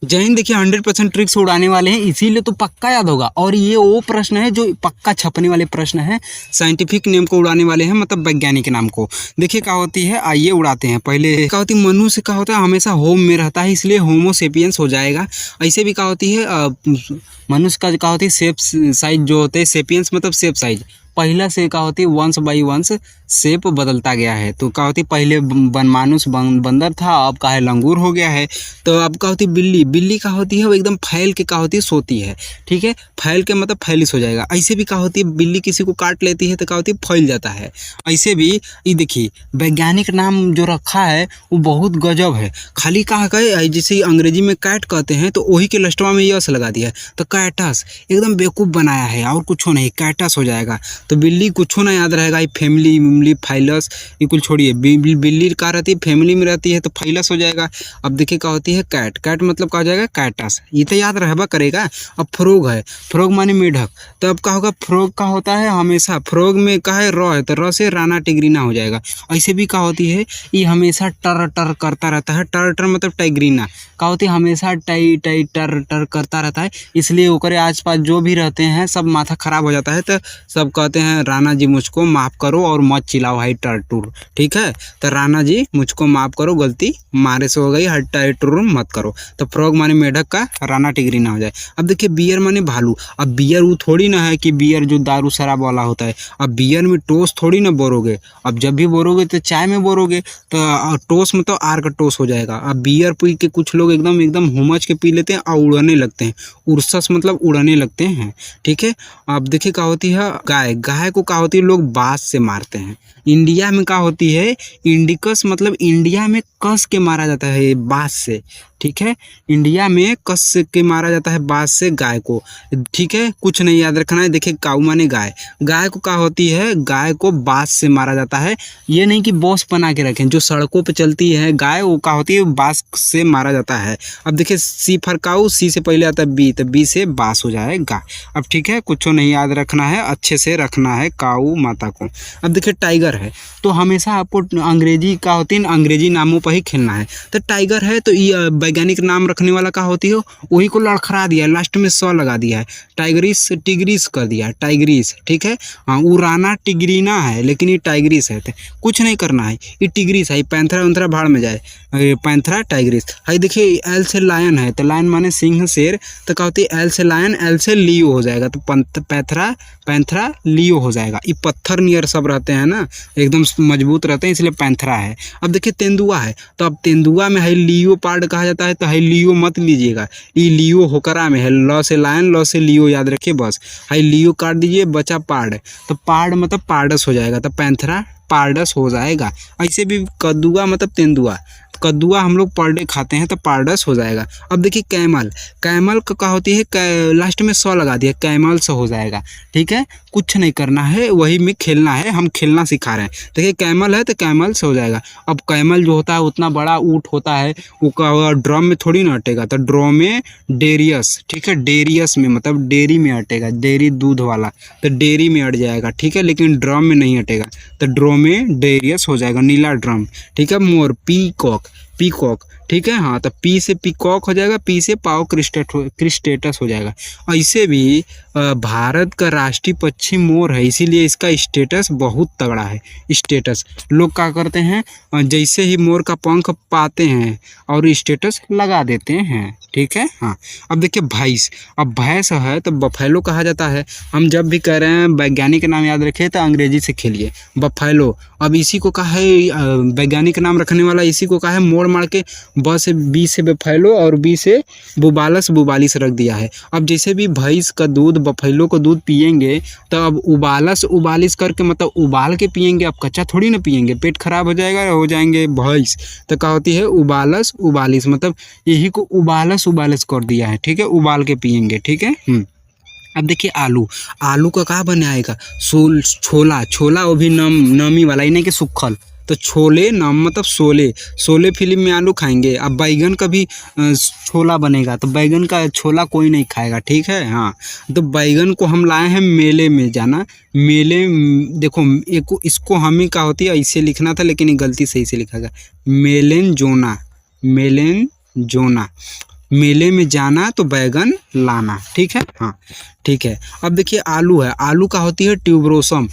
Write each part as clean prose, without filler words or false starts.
जय हिंद। देखिए 100% ट्रिक्स उड़ाने वाले हैं, इसीलिए तो पक्का याद होगा। और ये वो प्रश्न है जो पक्का छपने वाले प्रश्न है, साइंटिफिक नेम को उड़ाने वाले हैं, मतलब वैज्ञानिक नाम को। देखिए क्या होती है, आइए उड़ाते हैं। पहले क्या होती है, मनुष्य का होता है हमेशा होम में रहता है, इसलिए होमो सेपियंस हो जाएगा। ऐसे भी क्या होती है, मनुष्य का क्या होती है शेप साइज जो होते हैं, सेपियंस मतलब शेप साइज पहला से क्या होती है वंश बाई वंश शेप बदलता गया है। तो क्या होती है, पहले मानुष बंदर था, अब क्या है लंगूर हो गया है। तो अब क्या होती है बिल्ली, बिल्ली क्या होती है वो एकदम फैल के क्या होती है सोती है, ठीक है। फैल के मतलब फैलिश हो जाएगा। ऐसे भी क्या होती है, बिल्ली किसी को काट लेती है तो क्या होती है फैल जाता है। ऐसे भी ये देखिए वैज्ञानिक नाम जो रखा है वो बहुत गजब है। खाली कहा गए जैसे अंग्रेजी में कैट कहते हैं तो वही के लस्टवा में यस लगा दिया है, तो कैटस एकदम बेवकूफ़ बनाया है और कुछ नहीं, कैटस हो जाएगा। तो बिल्ली कुछ ना याद रहेगा, ये फैमिली फाइलस, ये कुछ छोड़िए। बिल्ली क्या रहती है फैमिली में रहती है तो फाइलस हो जाएगा। अब देखिए क्या होती है कैट, कैट मतलब क्या हो जाएगा कैटस, ये तो याद रहबा करेगा। अब फ्रॉग है, फ्रॉग माने मेढक, तो अब क्या होगा फ्रॉग का होता है हमेशा, फ्रॉग में क्या है र है तो र से राना टिग्रीना हो जाएगा। ऐसे भी क्या होती है ये हमेशा टर टर करता रहता है, टर टर मतलब टाइग्रीना क्या होती है हमेशा टाई टाई टर टर करता रहता है, इसलिए ओकरे आसपास जो भी रहते हैं सब माथा खराब हो जाता है। तो सब कहते हैं राणा जी मुझको माफ़ करो और मत चिल्लाओ हाई टर टूर, ठीक है। तो राणा जी मुझको माफ़ करो, गलती मारे से हो गई, हाई टर टूर मत करो। तो फ्रॉग माने मेढक का राणा टिगरी ना हो जाए। अब देखिए बियर माने भालू। अब बियर वो थोड़ी ना है कि बियर जो दारू शराब वाला होता है। अब बियर में टोस थोड़ी ना बोरोगे, अब जब भी बोरोगे तो चाय में बोरोगे, तो टोस मतलब आर का टोस हो जाएगा। अब बियर पी के कुछ लोग एकदम एकदम हुमच के पी लेते हैं और उड़ने लगते हैं, उर्सस मतलब उड़ने लगते हैं, ठीक है। अब देखिए क्या होती है गाय, गाय को क्या होती है लोग बाँस से मारते हैं। इंडिया में क्या होती है इंडिकस मतलब इंडिया में कस के मारा जाता है बाँस से, ठीक है। इंडिया में कस के मारा जाता है बाँस से गाय को, ठीक है। कुछ नहीं याद रखना है। देखिए काऊ माने गाय, गाय को क्या होती है गाय को बाँस से मारा जाता है। ये नहीं कि बॉस बना के रखें, जो सड़कों पे चलती है गाय वो क्या होती है बाँस से मारा जाता है। अब देखिए सी फॉर काऊ, सी से पहले आता है बी, तो बी से बाँस हो जाएगा। अब ठीक है कुछ नहीं याद रखना है, अच्छे से रखना है काऊ माता को। अब देखिए टाइगर है, तो हमेशा आपको अंग्रेजी का होती है अंग्रेजी नामों पर ही खेलना है। तो टाइगर है तो ये वैज्ञानिक नाम रखने वाला का होती हो वही को लड़खड़ा दिया है, लास्ट में सौ लगा दिया है, टाइगरिस टिग्रिस कर दिया, टाइगरिस, ठीक है। हाँ वो राना टिग्रीना है लेकिन ये टाइगरिस है, तो कुछ नहीं करना है, ये टिग्रिस है। पैंथरा वैंथरा भाड़ में जाए, पैंथरा टाइगरिस है। देखिए एल से लायन है, तो लायन माने सिंह शेर, तो क्या होती है एल से लायन, एल से लियो हो जाएगा, तो पैंथरा पैंथरा लियो हो जाएगा। ये पत्थर नियर सब रहते हैं ना, एकदम मजबूत रहते हैं इसलिए पैंथरा है। अब देखिए तेंदुआ है, तो अब तेंदुआ में है लियो पार्ड कहा जाता है, तो है लियो मत लीजिएगा, ये लियो होकरा में है, ल से लायन ल से लियो याद रखिए बस, है लियो काट दीजिए बचा पार्ड, तो पार्ड मतलब पार्डस हो जाएगा, तो पैंथरा पार्डस हो जाएगा। ऐसे भी कद्दुआ मतलब तेंदुआ, कद्दुआ हम लोग पर डे खाते हैं तो पार्डस हो जाएगा। अब देखिए कैमल, कैमल का क्या होती है लास्ट में सौ लगा दिया, कैमल से हो जाएगा, ठीक है। कुछ नहीं करना है, वही में खेलना है, हम खेलना सिखा रहे हैं। देखिए कैमल है तो कैमल से हो जाएगा। अब कैमल जो होता है उतना बड़ा ऊँट होता है, वो ड्रम में थोड़ी ना अटेगा, तो ड्रम में डेरियस, ठीक है, डेरियस में मतलब डेयरी में अटेगा, डेयरी दूध वाला, तो डेयरी में अट जाएगा, ठीक है, लेकिन ड्रम में नहीं अटेगा, तो ड्रम में डेरियस हो जाएगा, नीला ड्रम, ठीक है। मोर पीकॉक, पीकॉक, ठीक है। हाँ तो पी से पीकॉक हो जाएगा, पी से पाओ क्रिस्टेटस हो जाएगा। ऐसे भी भारत का राष्ट्रीय पक्षी मोर है, इसीलिए इसका स्टेटस बहुत तगड़ा है। स्टेटस लोग क्या करते हैं जैसे ही मोर का पंख पाते हैं और स्टेटस लगा देते हैं, ठीक है। हाँ अब देखिए भैंस, अब भैंस है तो बफेलो कहा जाता है। हम जब भी कह रहे हैं वैज्ञानिक नाम याद रखिए तो अंग्रेजी से खेलिए, बफेलो। अब इसी को कहा है वैज्ञानिक नाम रखने वाला, इसी को कहा है मोड़ मार के ब से बी से बफेलो और बी से बुबालस बुबालिस रख दिया है। अब जैसे भी भैंस का दूध बफेलो का दूध पियेंगे तो अब उबालस उबालिस करके मतलब उबाल के पियेंगे, अब कच्चा थोड़ी ना पियेंगे, पेट खराब हो जाएगा, हो जाएंगे भैंस। तो क्या होती है उबालस उबालिस, मतलब यही को उबालस उबालिस कर दिया है, ठीक है, उबाल के पियेंगे, ठीक है। अब देखिए आलू, आलू का कहाँ बनाएगा छोला, छोला वो भी नमी वाला ही नहीं कि सूखल, तो छोले नाम मतलब शोले, शोले फिल्म में आलू खाएंगे। अब बैगन का भी छोला बनेगा, तो बैगन का छोला कोई नहीं खाएगा, ठीक है। हाँ तो बैगन को हम लाए हैं मेले में जाना, मेले देखो एक इसको हम ही क्या होती है ऐसे लिखना था लेकिन ये गलती सही से लिखा गया, मेलेन जोना, मेलेन जोना। मेले में जाना तो बैगन लाना। ठीक है, हाँ ठीक है। अब देखिए आलू है, आलू का होती है ट्यूबरोसम।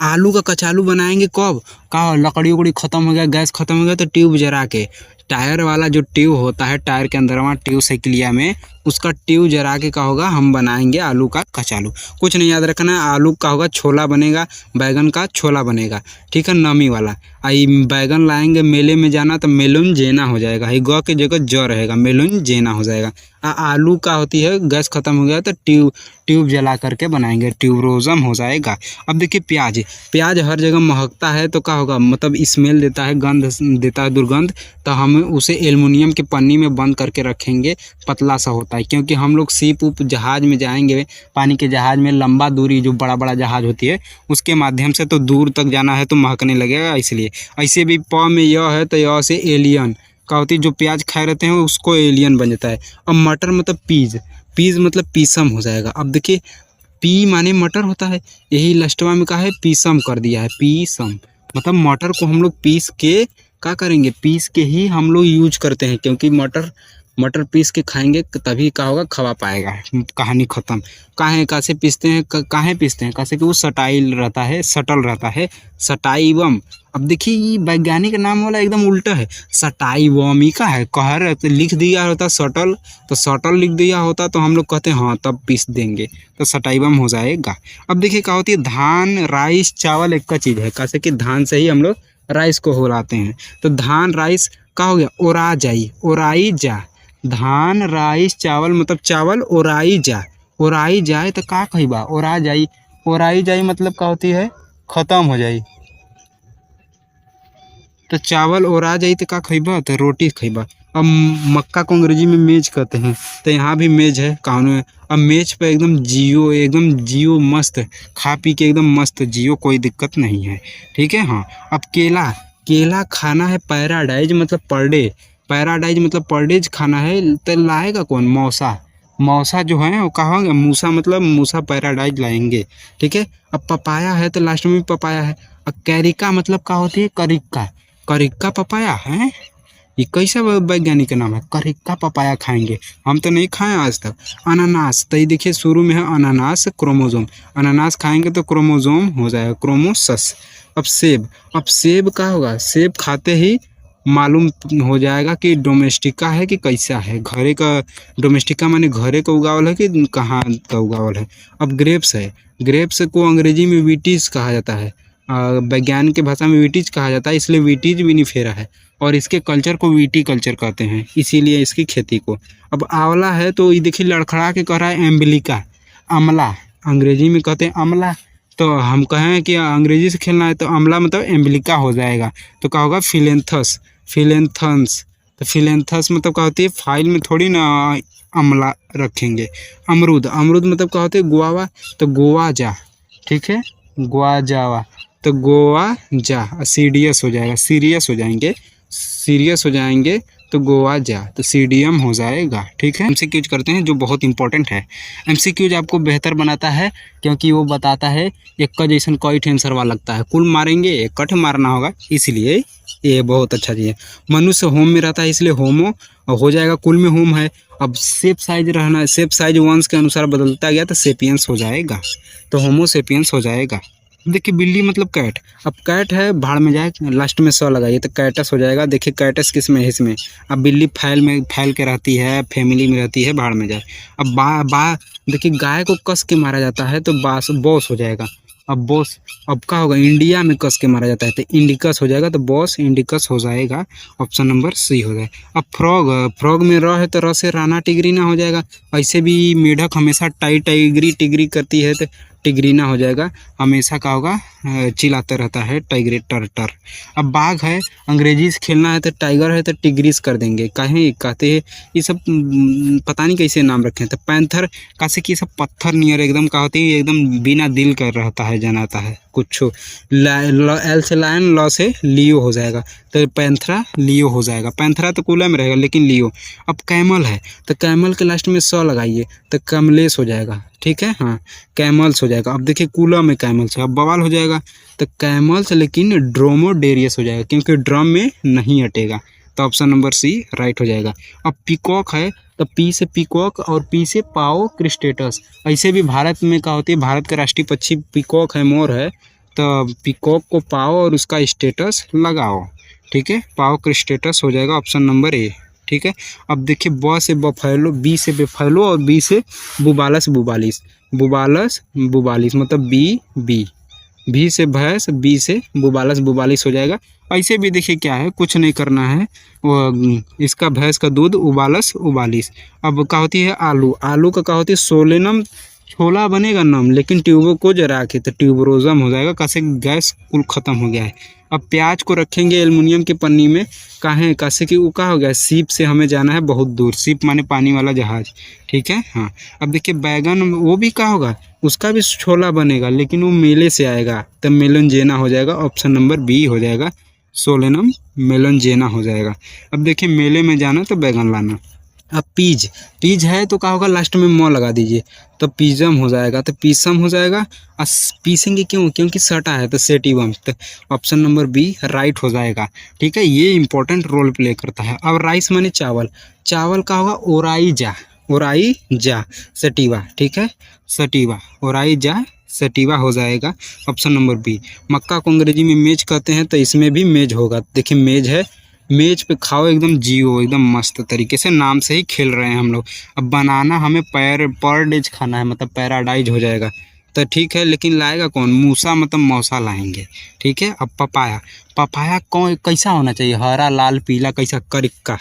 आलू का कचालू बनाएंगे कब, का लकड़ी उकड़ी खत्म हो गया, गैस खत्म हो गया तो ट्यूब जरा के, टायर वाला जो ट्यूब होता है टायर के अंदर वहाँ ट्यूब साइकिलिया में, उसका ट्यूब जरा के का होगा हम बनाएंगे आलू का कचालू। कुछ नहीं याद रखना है, आलू का होगा छोला बनेगा, बैगन का छोला बनेगा। ठीक है, नमी वाला। आई बैगन लाएंगे मेले में जाना तो मेलुन जेना हो जाएगा, ही ग की जगह ज रहेगा, मेलुन जेना हो जाएगा। आलू का होती है गैस खत्म हो गया तो ट्यूब जला करके बनाएंगे, ट्यूबरोजम हो जाएगा। अब देखिए प्याज, प्याज हर जगह महकता है तो क्या होगा, मतलब स्मेल देता है, गंध देता है, दुर्गंध। तो हम उसे एल्युमिनियम के पन्नी में बंद करके रखेंगे, पतला सा होता है, क्योंकि हम लोग सीप उप जहाज में जाएंगे, पानी के जहाज में लंबा दूरी जो बड़ा बड़ा जहाज होती है उसके माध्यम से तो दूर तक जाना है तो महकने लगेगा, इसलिए। ऐसे भी प में य है तो य से एलियन का होती है, जो प्याज खाए रहते हैं उसको एलियन बन जाता है। अब मटर मतलब पीज, पीज मतलब पीसम हो जाएगा। अब देखिए पी माने मटर होता है, यही लास्टवा में कहा है पीसम कर दिया है, पीसम मतलब मटर को हम लोग पीस के क्या करेंगे, पीस के ही हम लोग यूज करते हैं, क्योंकि मटर पीस के खाएंगे तभी क्या होगा, खवा पाएगा। कहानी खत्म। काहे कैसे पीसते हैं, काहे पीसते हैं, कैसे कि वो सटाइल रहता है, सटल रहता है, सटाइवम। अब देखिए ये वैज्ञानिक नाम वाला एकदम उल्टा है, सटाइवम ही का है, कह रहे तो लिख दिया होता सटल, तो सटल लिख दिया होता तो हम लोग कहते हैं हाँ तब पीस देंगे, तो सटाइवम हो जाएगा। अब देखिए क्या होती है, धान राइस चावल एक का चीज़ है, कैसे कि धान से ही हम लोग राइस को होलाते हैं। तो धान राइस का हो गया, ओरा जाई, ओराई जा। धान राइस चावल मतलब चावल ओराई जा, ओराई जाए तो का खइबा, ओरा जाई, ओराई जाई मतलब का होती है खत्म हो जाई। तो चावल ओरा जाई तो का खइबा, तो रोटी खइबा। अब मक्का को अंग्रेजी में मेज कहते हैं, तो यहाँ भी मेज है कहानों में। अब मेज पे एकदम जियो मस्त, खा पी के एकदम मस्त जियो, कोई दिक्कत नहीं है। ठीक है, हाँ। अब केला, केला खाना है पैराडाइज मतलब पर डे, पैराडाइज मतलब पर डेज खाना है, तो लाएगा कौन, मौसा। मौसा जो है वो कहा, मूसा मतलब मूसा पैराडाइज लाएंगे। ठीक है। अब पपाया है तो लास्ट में भी पपाया है। अब कैरिका मतलब क्या होती है, करिक्का, करिक्का पपाया है, ये कैसा वैज्ञानिक का नाम है, करिक्का पपाया खाएंगे, हम तो नहीं खाए आज तक। अनानास, तो ये देखिए शुरू में है अनानास क्रोमोजोम, अनानास खाएंगे तो क्रोमोजोम हो जाएगा, क्रोमोसस। अब सेब, अब सेब का होगा, सेब खाते ही मालूम हो जाएगा कि डोमेस्टिका है कि कैसा है, घरे का, डोमेस्टिका माने घरे का उगावल है कि कहाँ का उगावल है। अब ग्रेप्स है, ग्रेप्स को अंग्रेजी में वीटीज कहा जाता है, वैज्ञानिक की भाषा में वीटीज कहा जाता है, इसलिए वीटीज विनिफेरा है, और इसके कल्चर को वीटी कल्चर कहते हैं, इसीलिए इसकी खेती को। अब आंवला है तो ये देखिए लड़खड़ा के कह रहा है एम्बिलिका, अमला, अंग्रेजी में कहते हैं अमला, तो हम कहें कि अंग्रेजी से खेलना है तो अमला मतलब एम्बिलिका हो जाएगा, तो क्या होगा फिलेंथस, फिलेंथन्स। तो फिलेंथस मतलब क्या होती है, फाइल में थोड़ी ना अमला रखेंगे। अमरूद, अमरूद मतलब क्या होते है, गुआवा, तो गोवा जा। ठीक है, गोवा जावा, तो गोवा जा, सीरियस हो जाएगा, सीरियस हो जाएंगे, सीरियस हो जाएंगे तो गोवा जा, तो सीडीएम हो जाएगा। ठीक है। एमसीक्यूज करते हैं जो बहुत इंपॉर्टेंट है। एमसीक्यूज आपको बेहतर बनाता है क्योंकि वो बताता है एक का जैसन कई ठेन सरवा लगता है, कुल मारेंगे एक कठ मारना होगा, इसलिए ये बहुत अच्छा चीज़ है। मनुष्य होम में रहता है इसलिए होमो हो जाएगा, कुल में होम है। अब शेप साइज रहना, शेप साइज वंश के अनुसार बदलता गया तो सेपियंस हो जाएगा, तो होमो सेपियंस हो जाएगा। देखिए बिल्ली मतलब कैट, अब कैट है भाड़ में जाए, लास्ट में सौ लगाइए तो कैटस हो जाएगा। देखिए कैटस किस में है, इसमें। अब बिल्ली फैल के रहती है, फैमिली में रहती है, भाड़ में जाए। अब बा देखिए गाय को कस के मारा जाता है तो बॉस हो जाएगा। अब बॉस, अब क्या होगा, इंडिया में कस के मारा जाता है तो इंडिकस हो जाएगा, तो बॉस इंडिकस हो जाएगा, ऑप्शन नंबर सी हो जाएगा। अब फ्रॉग, फ्रॉग में र है तो र से राना टिगरीना हो जाएगा। ऐसे भी मेढक हमेशा टिगरी करती है तो टिगरीना हो जाएगा, हमेशा का होगा चिल्लाता रहता है, टाइगरी टर टर। अब बाघ है, अंग्रेजी से खेलना है तो टाइगर है तो टिग्रिस कर देंगे, काहे कहते हैं ये सब पता नहीं कैसे नाम रखे हैं। तो पैंथर कैसे कि सब पत्थर नियर एकदम का होती है, एकदम बिना दिल कर रहता है, जनाता है कुछ। एल से लायन, लॉ से लियो हो जाएगा, तो पैंथरा लियो हो जाएगा। पैंथरा तो कूला में रहेगा लेकिन लियो। अब कैमल है तो कैमल के लास्ट में सौ लगाइए तो कमलेश हो जाएगा। ठीक है, हाँ कैमल्स हो जाएगा। अब देखिए कूला में कैमल्स है, अब बवाल हो जाएगा तो कैमल्स, लेकिन ड्रोमोडेरियस हो जाएगा क्योंकि ड्रम में नहीं अटेगा, तो ऑप्शन नंबर सी राइट हो जाएगा। अब पीकॉक है तो पी से पीकॉक और पी से पाओ क्रिस्टेटस। ऐसे भी भारत में क्या होती है, भारत का राष्ट्रीय पक्षी पीकॉक है, मोर है, तो पीकॉक को पाओ और उसका स्टेटस लगाओ। ठीक है, पाओ क्रिस्टेटस हो जाएगा ऑप्शन नंबर ए। ठीक है, अब देखिए ब से बफैलो, बी से बेफैलो और बी से बुबालस बुबालिस। बुबालस बुबालिस मतलब बी भी से भैंस, बी से बुबालस बुबालिस हो जाएगा। ऐसे भी देखिए क्या है, कुछ नहीं करना है, वो इसका भैंस का दूध उबालस उबालिस। अब क्या होती है आलू, आलू का क्या होती है सोलेनम, छोला बनेगा नम, लेकिन ट्यूबो को जरा के तो ट्यूबरोजम हो जाएगा, कैसे गैस कुल खत्म हो गया है। अब प्याज को रखेंगे एल्युमिनियम की पन्नी में, काहे कैसे कि वो क्या हो गया, सीप से हमें जाना है बहुत दूर, सीप माने पानी वाला जहाज। ठीक है, हाँ। अब देखिए बैगन, वो भी क्या होगा, उसका भी छोला बनेगा, लेकिन वो मेले से आएगा, तब मेलनजेना हो जाएगा, ऑप्शन नंबर बी हो जाएगा, सोलेनम मेलनजेना हो जाएगा। अब देखिए मेले में जाना तो बैगन लाना। अब पीज, पीज है तो क्या होगा, लास्ट में म लगा दीजिए तो पीजम हो जाएगा, तो पीसम हो जाएगा। और पीसेंगे क्यों, क्योंकि सटा है तो सेटिवम, तो ऑप्शन नंबर बी राइट हो जाएगा। ठीक है, ये इंपॉर्टेंट रोल प्ले करता है। अब राइस माने चावल, चावल का होगा ओराइजा, ओराइजा सटीवा। ठीक है, सटीवा, ओराइजा सटीवा हो जाएगा, ऑप्शन नंबर बी। मक्का को अंग्रेजी में मेज कहते हैं, तो इसमें भी मेज होगा। देखिए मेज है, मेज पे खाओ एकदम जियो, एकदम मस्त तरीके से, नाम से ही खेल रहे हैं हम लोग। अब बनाना हमें पर डेज खाना है, मतलब पैराडाइज हो जाएगा। तो ठीक है, लेकिन लाएगा कौन, मूसा मतलब मौसा लाएंगे। ठीक है, अब पपाया, पपाया कौन कैसा होना चाहिए, हरा लाल पीला कैसा, करिक्का,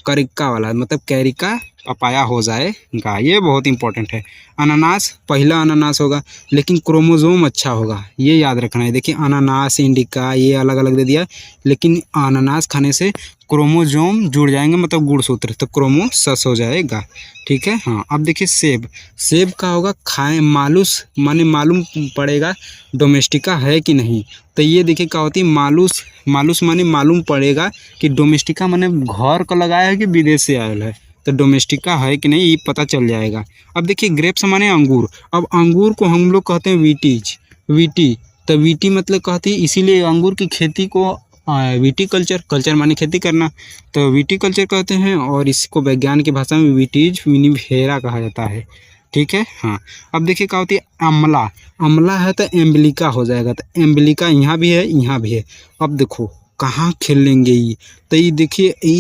करिक्का वाला मतलब कैरिका पपाया हो जाएगा, ये बहुत इंपॉर्टेंट है। अनानास, पहला अनानास होगा, लेकिन क्रोमोसोम अच्छा होगा, ये याद रखना है। देखिए अनानास, इंडिका, ये अलग अलग दे दिया, लेकिन अनानास खाने से क्रोमोसोम जुड़ जाएंगे, मतलब गुणसूत्र, तो क्रोमोसस हो जाएगा। ठीक है, हाँ। अब देखिए सेब, सेब का होगा खाए मालूस, माने मालूम पड़ेगा डोमेस्टिका है कि नहीं, तो ये देखिए क्या होती है मालूस, मालूस माने मालूम पड़ेगा कि डोमेस्टिका माने घर का लगाया है कि विदेश से आयल है, तो डोमेस्टिका है कि नहीं ये पता चल जाएगा। अब देखिए ग्रेप्स माने अंगूर, अब अंगूर को हम लोग कहते हैं वीटीज, वीटी, तो वीटी मतलब कहती है, इसीलिए अंगूर की खेती को वीटी कल्चर, कल्चर माने खेती करना, तो वीटी कल्चर कहते हैं, और इसको वैज्ञानिक की भाषा में वीटीज विनिफेरा कहा जाता है। ठीक है, हाँ। अब देखिए क्या होती है अमला, अमला है तो एम्बलिका हो जाएगा, तो एम्बलिका यहाँ भी है यहाँ भी है। अब देखो कहाँ खेल लेंगे ये, तो ये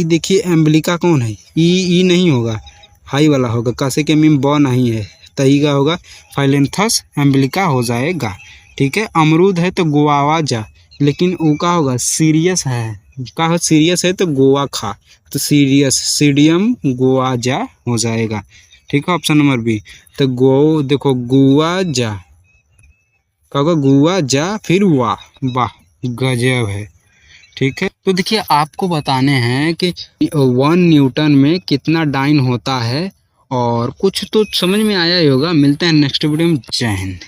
देखिए एम्बलिका कौन है, ई नहीं होगा, हाई वाला होगा, कैसे कि मीम ब नहीं है, तो ई का होगा फाइलेंथस एम्बलिका हो जाएगा। ठीक है, अमरूद है तो गुआवाजा, लेकिन वो का होगा सीरियस है, का हो सीरियस है तो गोवा खा, तो सीरियस सीडियम गोवाजा हो जाएगा। ठीक है, ऑप्शन नंबर बी। तो गो देखो गुआजा का होगा गुआजा, फिर वाह गजब है। ठीक है, तो देखिए आपको बताने हैं कि 1 न्यूटन में कितना डाइन होता है, और कुछ तो समझ में आया ही होगा। मिलते हैं नेक्स्ट वीडियो में, जय हिंद।